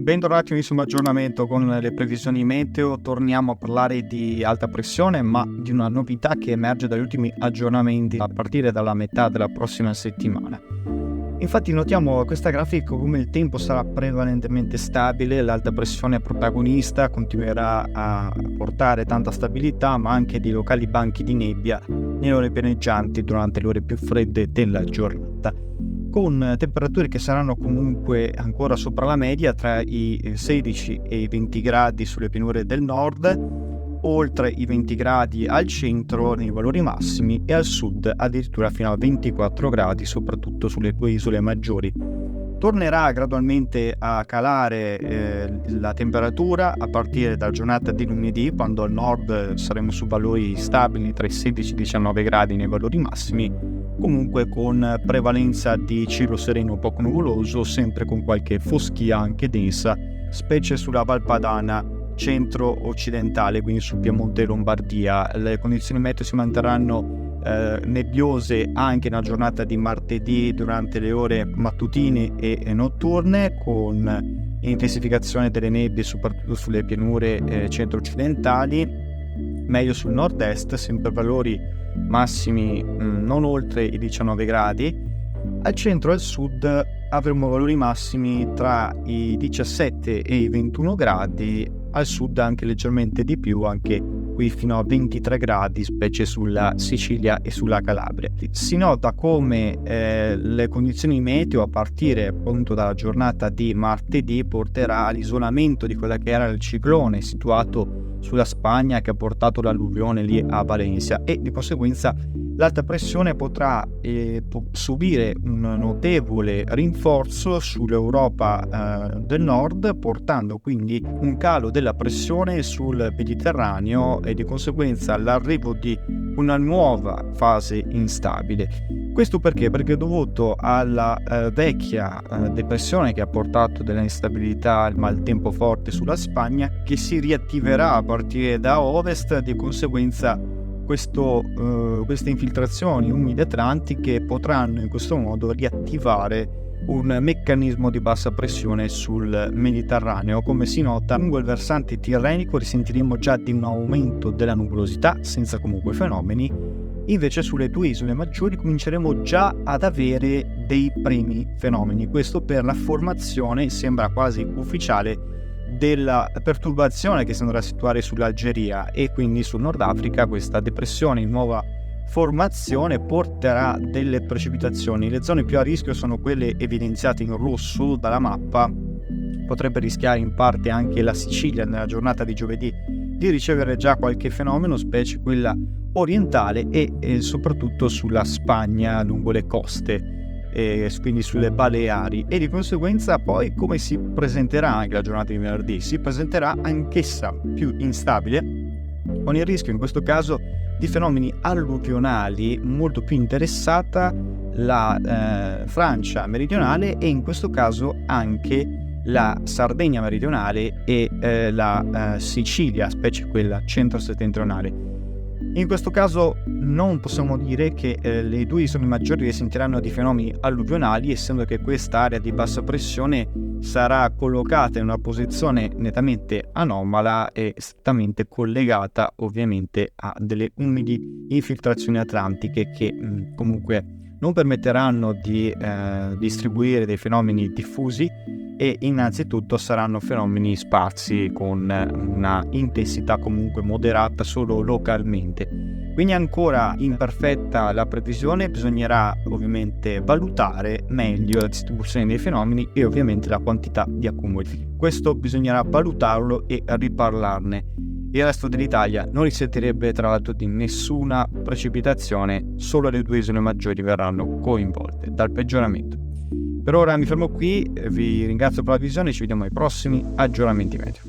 Bentornati in nuovo aggiornamento con le previsioni meteo. Torniamo a parlare di alta pressione, ma di una novità che emerge dagli ultimi aggiornamenti a partire dalla metà della prossima settimana. Infatti notiamo a questa grafica come il tempo sarà prevalentemente stabile, l'alta pressione protagonista continuerà a portare tanta stabilità, ma anche dei locali banchi di nebbia nelle ore pianeggianti durante le ore più fredde della giornata, con temperature che saranno comunque ancora sopra la media tra i 16 e i 20 gradi sulle pianure del nord, oltre i 20 gradi al centro nei valori massimi e al sud addirittura fino a 24 gradi, soprattutto sulle due isole maggiori. Tornerà gradualmente a calare la temperatura a partire dalla giornata di lunedì, quando al nord saremo su valori stabili tra i 16 e i 19 gradi nei valori massimi, comunque con prevalenza di cielo sereno poco nuvoloso, sempre con qualche foschia anche densa, specie sulla Val Padana centro-occidentale, quindi su Piemonte e Lombardia. Le condizioni meteo si manterranno nebbiose anche nella giornata di martedì durante le ore mattutine e notturne, con intensificazione delle nebbie soprattutto sulle pianure centro-occidentali, meglio sul nord-est, sempre valori massimi non oltre i 19 gradi. Al centro e al sud avremo valori massimi tra i 17 e i 21 gradi, al sud anche leggermente di più, anche qui fino a 23 gradi, specie sulla Sicilia e sulla Calabria. Si nota come le condizioni meteo a partire appunto dalla giornata di martedì porterà all'isolamento di quella che era il ciclone situato sulla Spagna, che ha portato l'alluvione lì a Valencia, e di conseguenza l'alta pressione potrà subire un notevole rinforzo sull'Europa del nord, portando quindi un calo della pressione sul Mediterraneo e di conseguenza l'arrivo di una nuova fase instabile. Questo perché? Perché è dovuto alla vecchia depressione che ha portato della instabilità al maltempo forte sulla Spagna, che si riattiverà a partire da ovest. Di conseguenza queste infiltrazioni umide atlantiche potranno in questo modo riattivare un meccanismo di bassa pressione sul Mediterraneo. Come si nota, lungo il versante tirrenico risentiremo già di un aumento della nuvolosità senza comunque fenomeni, invece sulle due isole maggiori cominceremo già ad avere dei primi fenomeni. Questo per la formazione, sembra quasi ufficiale, della perturbazione che si andrà a situare sull'Algeria e quindi sul Nord Africa. Questa depressione in nuova formazione porterà delle precipitazioni. Le zone più a rischio sono quelle evidenziate in rosso dalla mappa. Potrebbe rischiare in parte anche la Sicilia nella giornata di giovedì di ricevere già qualche fenomeno, specie quella orientale, e soprattutto sulla Spagna lungo le coste, quindi sulle Baleari. E di conseguenza poi come si presenterà anche la giornata di venerdì? Si presenterà anch'essa più instabile, con il rischio in questo caso di fenomeni alluvionali. Molto più interessata la Francia meridionale e in questo caso anche la Sardegna meridionale e la Sicilia, specie quella centro-settentrionale. In questo caso non possiamo dire che le due isole maggiori risentiranno di fenomeni alluvionali, essendo che questa area di bassa pressione sarà collocata in una posizione nettamente anomala e strettamente collegata ovviamente a delle umidi infiltrazioni atlantiche che comunque non permetteranno di distribuire dei fenomeni diffusi, e innanzitutto saranno fenomeni sparsi con una intensità comunque moderata solo localmente. Quindi ancora imperfetta la previsione, bisognerà ovviamente valutare meglio la distribuzione dei fenomeni e ovviamente la quantità di accumuli. Questo bisognerà valutarlo e riparlarne. Il resto dell'Italia non risentirebbe tra l'altro di nessuna precipitazione, solo le due isole maggiori verranno coinvolte dal peggioramento. Per ora mi fermo qui, vi ringrazio per la visione e ci vediamo ai prossimi aggiornamenti meteo.